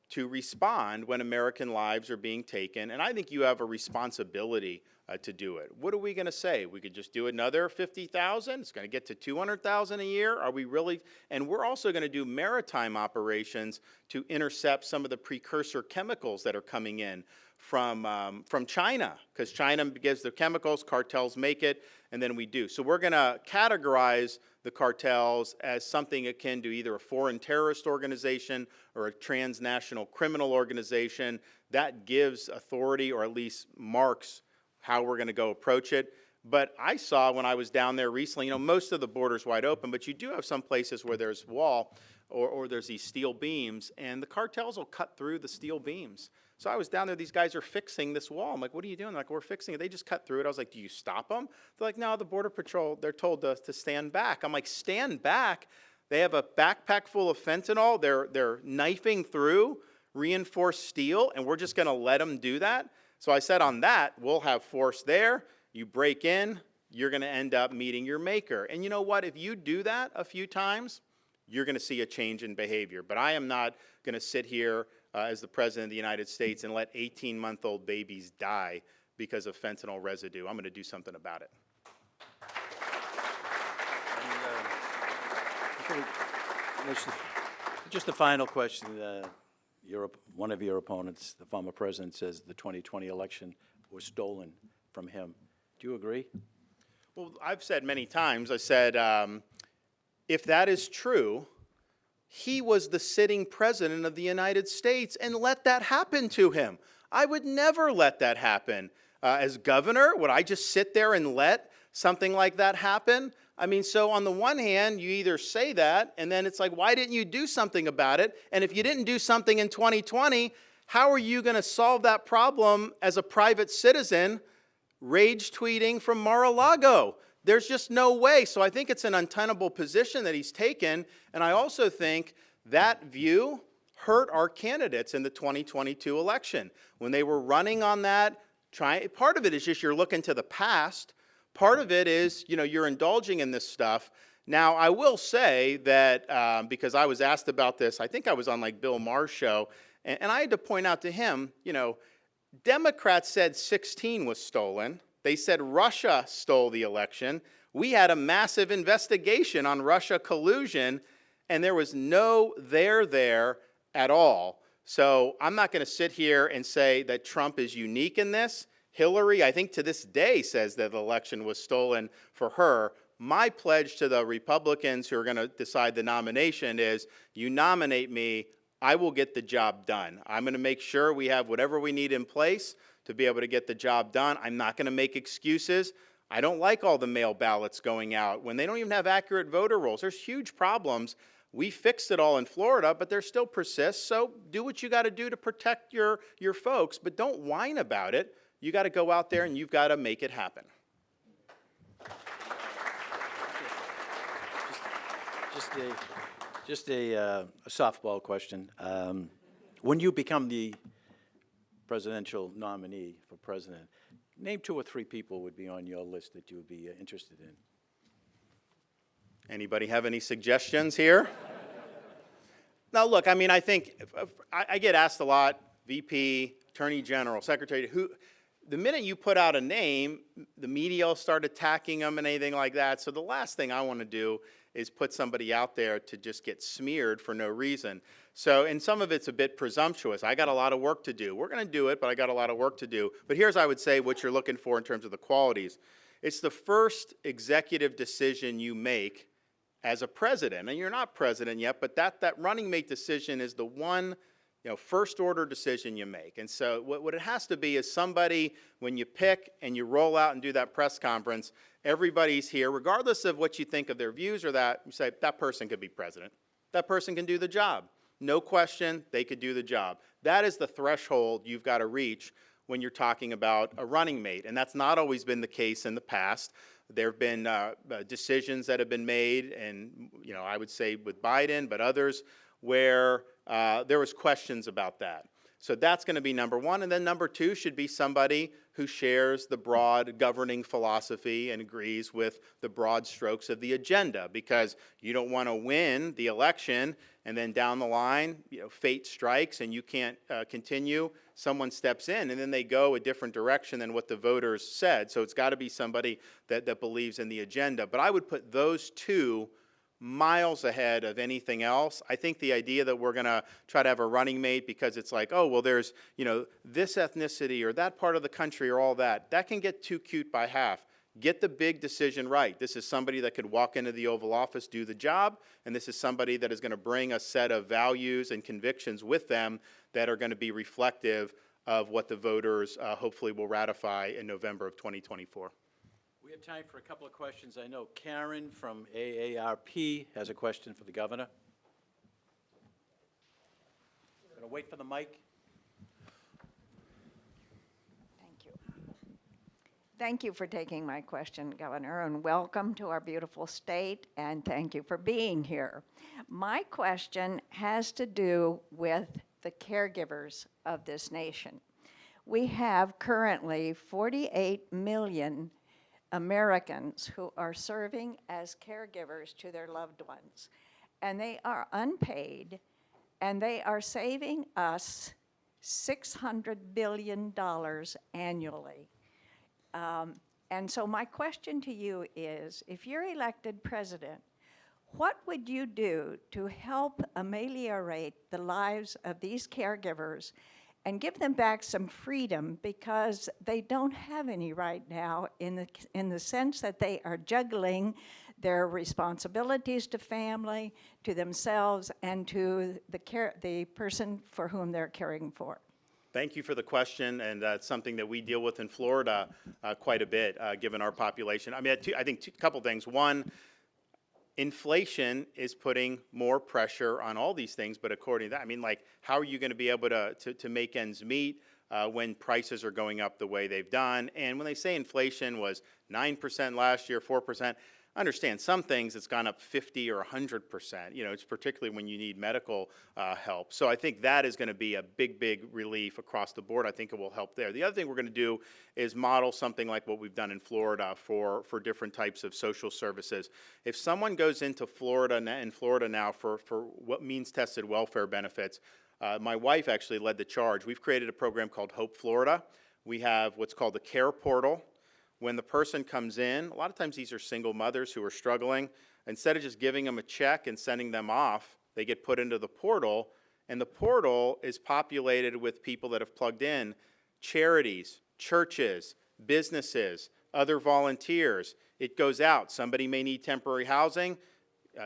to respond when American lives are being taken, and I think you have a responsibility to do it. What are we going to say? We could just do another 50,000? It's going to get to 200,000 a year? Are we really? And we're also going to do maritime operations to intercept some of the precursor chemicals that are coming in from China, because China gives the chemicals, cartels make it, and then we do. So we're going to categorize the cartels as something akin to either a foreign terrorist organization or a transnational criminal organization. That gives authority, or at least marks how we're going to go approach it. But I saw when I was down there recently, most of the border's wide open, but you do have some places where there's wall or there's these steel beams, and the cartels will cut through the steel beams. So I was down there, these guys are fixing this wall. I'm like, what are you doing? They're like, we're fixing it. They just cut through it. I was like, do you stop them? They're like, no, the Border Patrol, they're told to stand back. I'm like, stand back? They have a backpack full of fentanyl. They're knifing through reinforced steel, and we're just going to let them do that? So I said, on that, we'll have force there. You break in, you're going to end up meeting your maker. And you know what? If you do that a few times, you're going to see a change in behavior. But I am not going to sit here as the President of the United States and let 18-month-old babies die because of fentanyl residue. I'm going to do something about it. Just a final question. One of your opponents, the former president, says the 2020 election was stolen from him. Do you agree? Well, I've said many times, I said, if that is true, he was the sitting president of the United States, and let that happen to him. I would never let that happen. As governor, would I just sit there and let something like that happen? I mean, so on the one hand, you either say that, and then it's like, why didn't you do something about it? And if you didn't do something in 2020, how are you going to solve that problem as a private citizen rage tweeting from Mar-a-Lago? There's just no way. So I think it's an untenable position that he's taken, and I also think that view hurt our candidates in the 2022 election. When they were running on that, part of it is just you're looking to the past. Part of it is, you're indulging in this stuff. Now, I will say that, because I was asked about this, I think I was on like Bill Maher's show, and I had to point out to him, Democrats said 16 was stolen. They said Russia stole the election. We had a massive investigation on Russia collusion, and there was no there at all. So I'm not going to sit here and say that Trump is unique in this. Hillary, I think to this day, says that the election was stolen for her. My pledge to the Republicans who are going to decide the nomination is, you nominate me, I will get the job done. I'm going to make sure we have whatever we need in place to be able to get the job done. I'm not going to make excuses. I don't like all the mail ballots going out when they don't even have accurate voter rolls. There's huge problems. We fixed it all in Florida, but there still persists. So do what you got to do to protect your folks, but don't whine about it. You got to go out there and you've got to make it happen. Just a softball question. When you become the presidential nominee for president, name 2 or 3 people would be on your list that you would be interested in. Anybody have any suggestions here? Now, look, I mean, I think I get asked a lot, VP, Attorney General, Secretary, the minute you put out a name, the media will start attacking them and anything like that. So the last thing I want to do is put somebody out there to just get smeared for no reason. So, and some of it's a bit presumptuous. I got a lot of work to do. We're going to do it, but I got a lot of work to do. But here's, I would say, what you're looking for in terms of the qualities. It's the first executive decision you make as a president. And you're not president yet, but that running mate decision is the one first order decision you make. And so what it has to be is somebody, when you pick and you roll out and do that press conference, everybody's here, regardless of what you think of their views or that, you say, that person could be president. That person can do the job. No question, they could do the job. That is the threshold you've got to reach when you're talking about a running mate. And that's not always been the case in the past. There have been decisions that have been made, and I would say with Biden, but others, where there was questions about that. So that's going to be number one. And then number two should be somebody who shares the broad governing philosophy and agrees with the broad strokes of the agenda, because you don't want to win the election and then down the line, fate strikes and you can't continue. Someone steps in and then they go a different direction than what the voters said. So it's got to be somebody that believes in the agenda. But I would put those two miles ahead of anything else. I think the idea that we're going to try to have a running mate because it's like, oh, well, there's, this ethnicity or that part of the country or all that can get too cute by half. Get the big decision right. This is somebody that could walk into the Oval Office, do the job, and this is somebody that is going to bring a set of values and convictions with them that are going to be reflective of what the voters hopefully will ratify in November of 2024. We have time for a couple of questions. I know Karen from AARP has a question for the governor. Going to wait for the mic. Thank you. Thank you for taking my question, Governor, and welcome to our beautiful state, and thank you for being here. My question has to do with the caregivers of this nation. We have currently 48 million Americans who are serving as caregivers to their loved ones, and they are unpaid, and they are saving us $600 billion annually. And so my question to you is, if you're elected president, what would you do to help ameliorate the lives of these caregivers and give them back some freedom, because they don't have any right now in the sense that they are juggling their responsibilities to family, to themselves, and to the person for whom they're caring for? Thank you for the question, and that's something that we deal with in Florida quite a bit, given our population. I mean, I think a couple things. One, inflation is putting more pressure on all these things, but according to that, I mean, like, how are you going to be able to make ends meet when prices are going up the way they've done? And when they say inflation was 9% last year, 4%, understand some things it's gone up 50 or 100%. It's particularly when you need medical help. So I think that is going to be a big, big relief across the board. I think it will help there. The other thing we're going to do is model something like what we've done in Florida for different types of social services. If someone goes into Florida now for what means tested welfare benefits, my wife actually led the charge. We've created a program called Hope Florida. We have what's called the Care Portal. When the person comes in, a lot of times these are single mothers who are struggling. Instead of just giving them a check and sending them off, they get put into the portal, and the portal is populated with people that have plugged in charities, churches, businesses, other volunteers. It goes out. Somebody may need temporary housing.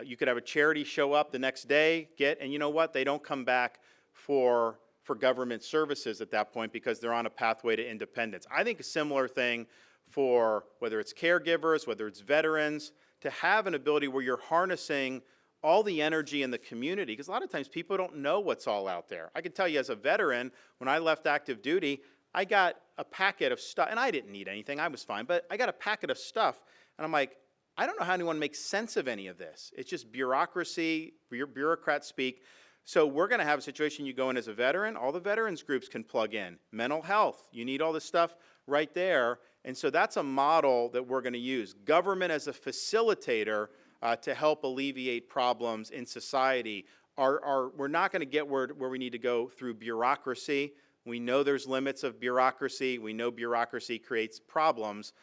You could have a charity show up the next day, and you know what? They don't come back for government services at that point because they're on a pathway to independence. I think a similar thing for whether it's caregivers, whether it's veterans, to have an ability where you're harnessing all the energy in the community, because a lot of times people don't know what's all out there. I can tell you as a veteran, when I left active duty, I got a packet of stuff, and I didn't need anything, I was fine, but I got a packet of stuff, and I'm like, I don't know how anyone makes sense of any of this. It's just bureaucracy, bureaucrat speak. So we're going to have a situation, you go in as a veteran, all the veterans groups can plug in. Mental health, you need all this stuff right there. And so that's a model that we're going to use. Government as a facilitator to help alleviate problems in society. We're not going to get where we need to go through bureaucracy. We know there's limits of bureaucracy. We know bureaucracy creates problems.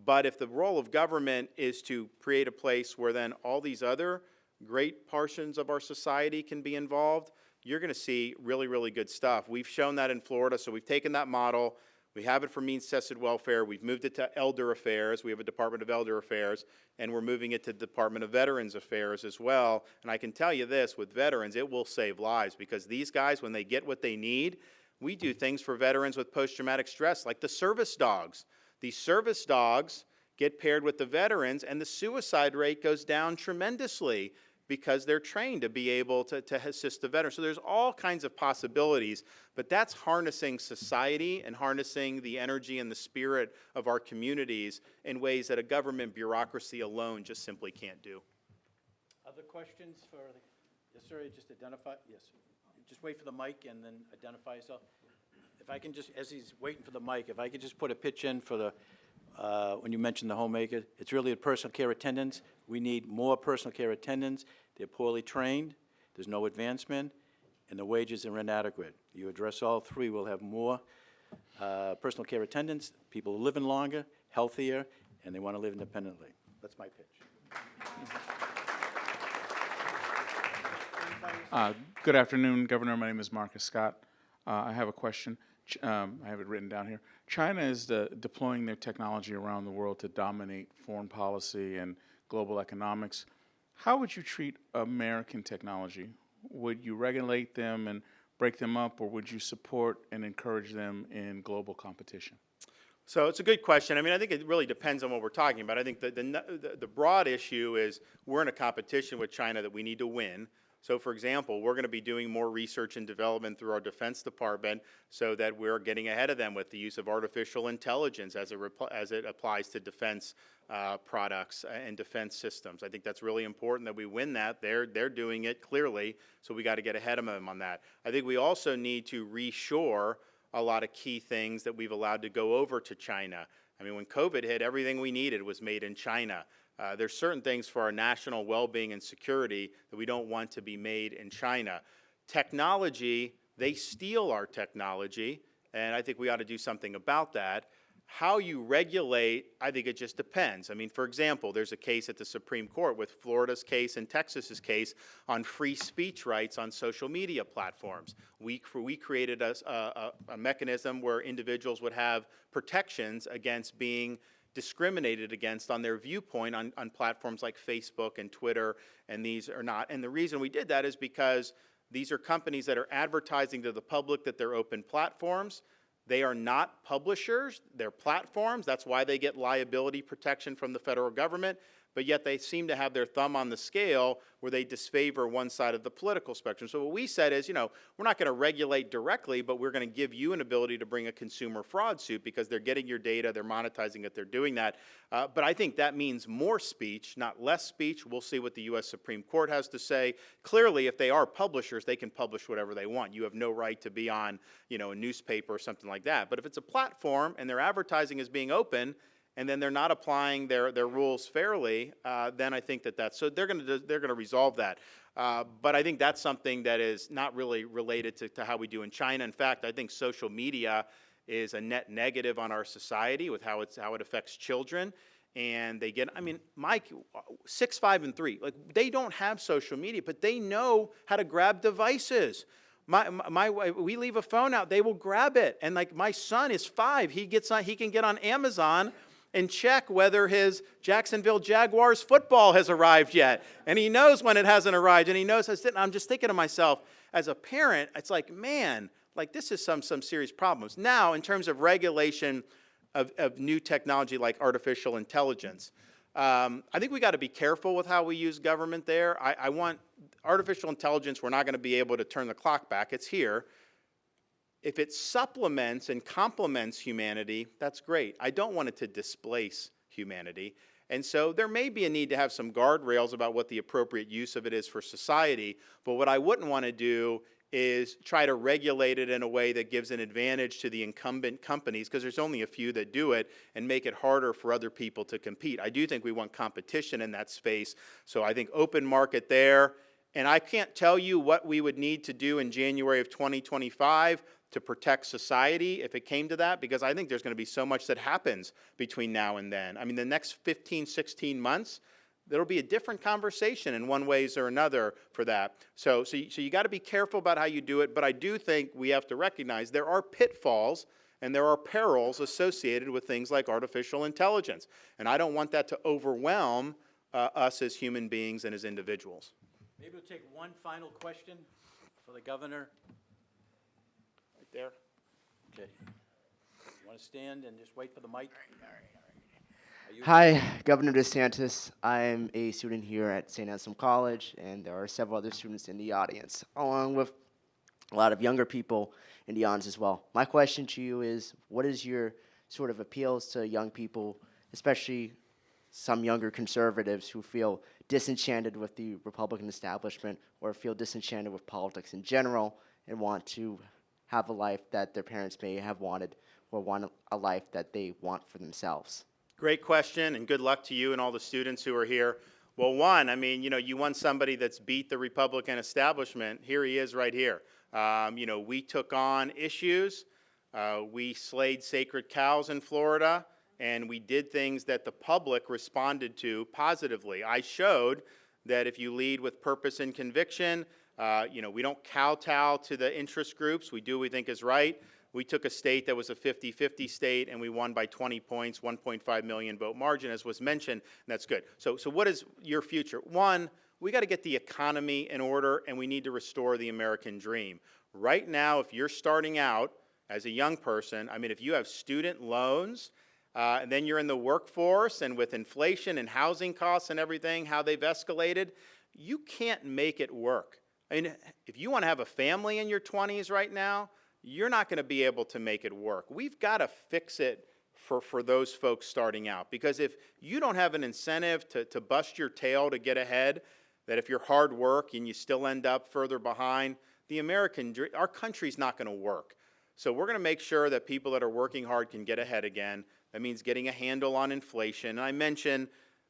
But if the role of government is to create a place where then all these other great portions of our society can be involved, you're going to see really, really good stuff. We've shown that in Florida, so we've taken that model. We have it for means-tested welfare. We've moved it to Elder Affairs. We have a Department of Elder Affairs, and we're moving it to the Department of Veterans Affairs as well. And I can tell you this, with veterans, it will save lives, because these guys, when they get what they need, we do things for veterans with post-traumatic stress, like the service dogs. These service dogs get paired with the veterans, and the suicide rate goes down tremendously. because they're trained to be able to assist the veterans. So there's all kinds of possibilities, but that's harnessing society and harnessing the energy and the spirit of our communities in ways that a government bureaucracy alone just simply can't do. Other questions for the, yes, sir, just identify, yes. Just wait for the mic and then identify yourself. If I can just, as he's waiting for the mic, if I could just put a pitch in for the, when you mentioned the homemaker, it's really the personal care attendants. We need more personal care attendants. They're poorly trained, there's no advancement, and the wages are inadequate. You address all three, we'll have more personal care attendants, people who are living longer, healthier, and they want to live independently. That's my pitch. Good afternoon, Governor. My name is Marcus Scott. I have a question. I have it written down here. China is deploying their technology around the world to dominate foreign policy and global economics. How would you treat American technology? Would you regulate them and break them up, or would you support and encourage them in global competition? So it's a good question. I mean, I think it really depends on what we're talking about. I think the broad issue is we're in a competition with China that we need to win. So, for example, we're going to be doing more research and development through our Defense Department so that we're getting ahead of them with the use of artificial intelligence as it applies to defense products and defense systems. I think that's really important that we win that. They're doing it clearly, so we got to get ahead of them on that. I think we also need to reshore a lot of key things that we've allowed to go over to China. I mean, when COVID hit, everything we needed was made in China. There's certain things for our national well-being and security that we don't want to be made in China. Technology, they steal our technology, and I think we ought to do something about that. How you regulate, I think it just depends. I mean, for example, there's a case at the Supreme Court with Florida's case and Texas's case on free speech rights on social media platforms. We created a mechanism where individuals would have protections against being discriminated against on their viewpoint on platforms like Facebook and Twitter, and these are not. And the reason we did that is because these are companies that are advertising to the public that they're open platforms. They are not publishers, they're platforms. That's why they get liability protection from the federal government, but yet they seem to have their thumb on the scale where they disfavor one side of the political spectrum. So what we said is, you know, we're not going to regulate directly, but we're going to give you an ability to bring a consumer fraud suit because they're getting your data, they're monetizing it, they're doing that. But I think that means more speech, not less speech. We'll see what the U.S. Supreme Court has to say. Clearly, if they are publishers, they can publish whatever they want. You have no right to be on, you know, a newspaper or something like that. But if it's a platform and their advertising is being open, and then they're not applying their rules fairly, then I think that's, so they're going to resolve that. But I think that's something that is not really related to how we do in China. In fact, I think social media is a net negative on our society with how it affects children. And they get, I mean, Mike, 6, 5, and 3, like they don't have social media, but they know how to grab devices. We leave a phone out, they will grab it. And like my son is 5, he can get on Amazon and check whether his Jacksonville Jaguars football has arrived yet. And he knows when it hasn't arrived, and he knows. I'm just thinking to myself, as a parent, it's like, man, like this is some serious problems. Now, in terms of regulation of new technology like artificial intelligence, I think we got to be careful with how we use government there. I want artificial intelligence, we're not going to be able to turn the clock back. It's here. If it supplements and complements humanity, that's great. I don't want it to displace humanity. And so there may be a need to have some guardrails about what the appropriate use of it is for society. But what I wouldn't want to do is try to regulate it in a way that gives an advantage to the incumbent companies, because there's only a few that do it, and make it harder for other people to compete. I do think we want competition in that space. So I think open market there. And I can't tell you what we would need to do in January of 2025 to protect society if it came to that, because I think there's going to be so much that happens between now and then. I mean, the next 15, 16 months, there'll be a different conversation in one ways or another for that. So you got to be careful about how you do it, but I do think we have to recognize there are pitfalls and there are perils associated with things like artificial intelligence. And I don't want that to overwhelm us as human beings and as individuals. Maybe we'll take one final question for the governor. Right there. Okay. You want to stand and just wait for the mic? Hi, Governor DeSantis. I'm a student here at St. Anselm College, and there are several other students in the audience, along with a lot of younger people in the audience as well. My question to you is, what is your sort of appeals to young people, especially some younger conservatives who feel disenchanted with the Republican establishment or feel disenchanted with politics in general and want to have a life that their parents may have wanted or want a life that they want for themselves? Great question, and good luck to you and all the students who are here. Well, one, I mean, you want somebody that's beat the Republican establishment. Here he is right here. We took on issues. We slayed sacred cows in Florida, and we did things that the public responded to positively. I showed that if you lead with purpose and conviction, we don't kowtow to the interest groups. We do what we think is right. We took a state that was a 50-50 state, and we won by 20 points, 1.5 million vote margin, as was mentioned, and that's good. So what is your future? One, we got to get the economy in order, and we need to restore the American dream. Right now, if you're starting out as a young person, I mean, if you have student loans, and then you're in the workforce, and with inflation and housing costs and everything, how they've escalated, you can't make it work. I mean, if you want to have a family in your 20s right now, you're not going to be able to make it work. We've got to fix it for those folks starting out. Because if you don't have an incentive to bust your tail to get ahead, that if you're hard work and you still end up further behind, our country's not going to work. So we're going to make sure that people that are working hard can get ahead again. That means getting a handle on inflation. And I mentioned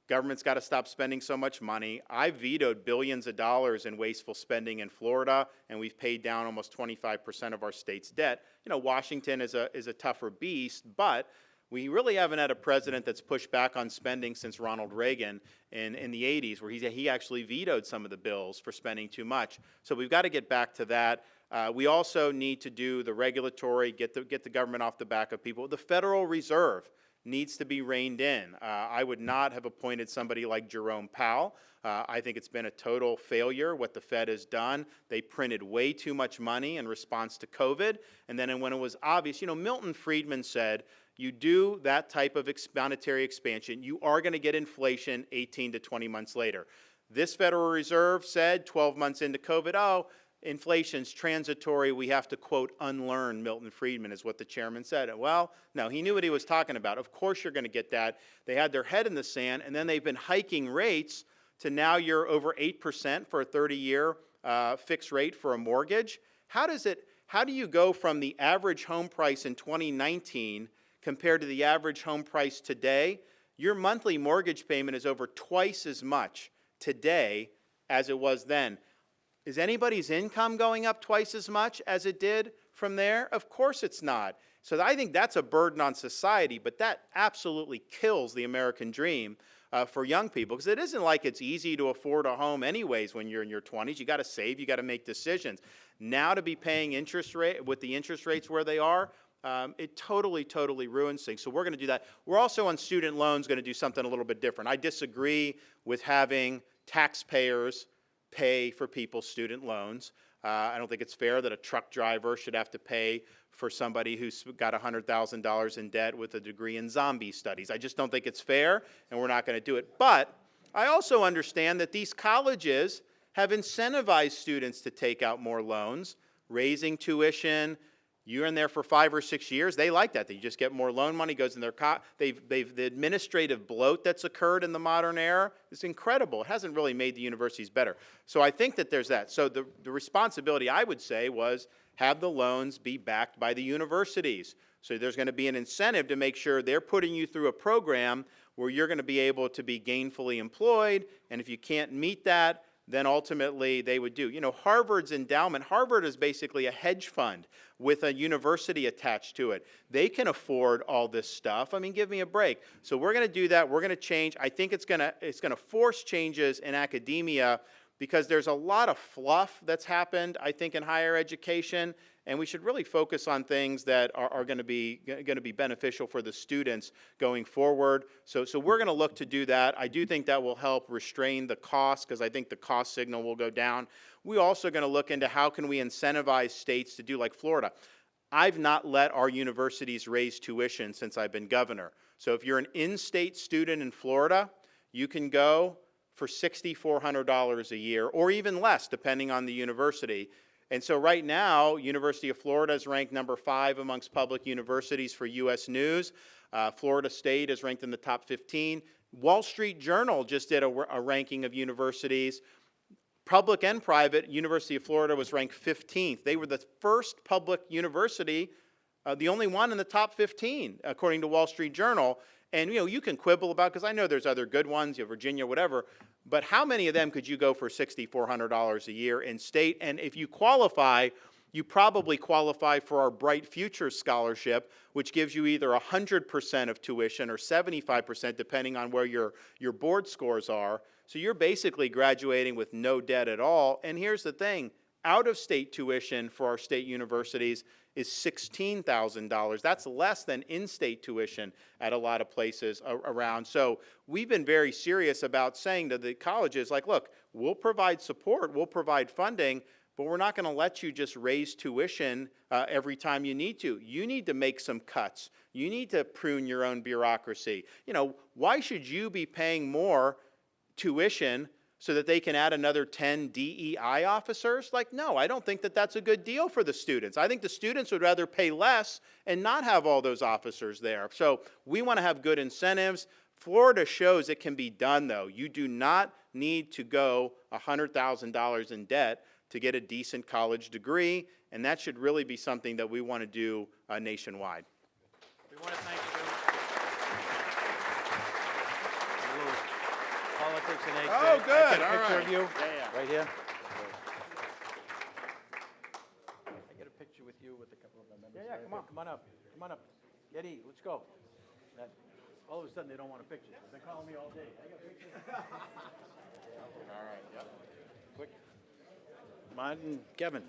government's got to stop spending so much money. I vetoed billions of dollars in wasteful spending in Florida, and we've paid down almost 25% of our state's debt. Washington is a tougher beast, but we really haven't had a president that's pushed back on spending since Ronald Reagan in the 80s, where he actually vetoed some of the bills for spending too much. So we've got to get back to that. We also need to do the regulatory, get the government off the back of people. The Federal Reserve needs to be reined in. I would not have appointed somebody like Jerome Powell. I think it's been a total failure what the Fed has done. They printed way too much money in response to COVID, and then when it was obvious, Milton Friedman said, you do that type of monetary expansion, you are going to get inflation 18 to 20 months later. This Federal Reserve said 12 months into COVID, inflation's transitory, we have to, quote, unlearn Milton Friedman, is what the chairman said. Well, no, he knew what he was talking about. Of course you're going to get that. They had their head in the sand, and then they've been hiking rates to now you're over 8% for a 30-year fixed rate for a mortgage. How do you go from the average home price in 2019 compared to the average home price today? Your monthly mortgage payment is over twice as much today as it was then. Is anybody's income going up twice as much as it did from there? Of course it's not. So I think that's a burden on society, but that absolutely kills the American dream for young people, because it isn't like it's easy to afford a home anyways when you're in your 20s. You got to save, you got to make decisions. Now to be paying interest rate with the interest rates where they are, it totally ruins things. So we're going to do that. We're also on student loans going to do something a little bit different. I disagree with having taxpayers pay for people's student loans. I don't think it's fair that a truck driver should have to pay for somebody who's got $100,000 in debt with a degree in zombie studies. I just don't think it's fair, and we're not going to do it. But I also understand that these colleges have incentivized students to take out more loans, raising tuition. You're in there for 5 or 6 years. They like that. They just get more loan money, goes in their the administrative bloat that's occurred in the modern era is incredible. It hasn't really made the universities better. So I think that there's that. So the responsibility, I would say, was have the loans be backed by the universities. So there's going to be an incentive to make sure they're putting you through a program where you're going to be able to be gainfully employed, and if you can't meet that, then ultimately they would do. Harvard's endowment, Harvard is basically a hedge fund with a university attached to it. They can afford all this stuff. I mean, give me a break. So we're going to do that. We're going to change. I think it's going to force changes in academia, because there's a lot of fluff that's happened, I think, in higher education, and we should really focus on things that are going to be beneficial for the students going forward. So we're going to look to do that. I do think that will help restrain the cost, because I think the cost signal will go down. We're also going to look into how can we incentivize states to do like Florida. I've not let our universities raise tuition since I've been governor. So if you're an in-state student in Florida, you can go for $6,400 a year, or even less, depending on the university. And so right now, University of Florida is ranked number 5 amongst public universities for U.S. News. Florida State is ranked in the top 15. Wall Street Journal just did a ranking of universities. Public and private, University of Florida was ranked 15th. They were the first public university, the only one in the top 15, according to Wall Street Journal. And you can quibble about, because I know there's other good ones, Virginia, whatever, but how many of them could you go for $6,400 a year in state? And if you qualify, you probably qualify for our Bright Futures Scholarship, which gives you either 100% of tuition or 75%, depending on where your board scores are. So you're basically graduating with no debt at all. And here's the thing, out-of-state tuition for our state universities is $16,000. That's less than in-state tuition at a lot of places around. So we've been very serious about saying to the colleges, like, look, we'll provide support, we'll provide funding, but we're not going to let you just raise tuition every time you need to. You need to make some cuts. You need to prune your own bureaucracy. Why should you be paying more tuition so that they can add another 10 DEI officers? Like, no, I don't think that that's a good deal for the students. I think the students would rather pay less and not have all those officers there. So we want to have good incentives. Florida shows it can be done, though. You do not need to go $100,000 in debt to get a decent college degree, and that should really be something that we want to do nationwide. We want to thank you. Politics and eggs. Oh, Can good. I get a All picture right. of you? Yeah. Right here. I get a picture with you with a couple of the members. Yeah, come on. Come on up. Come on up. Eddie, let's go. All of a sudden, they don't want a picture. They've been calling me all day. I got pictures. All right. Yep. Quick. Come on, Kevin.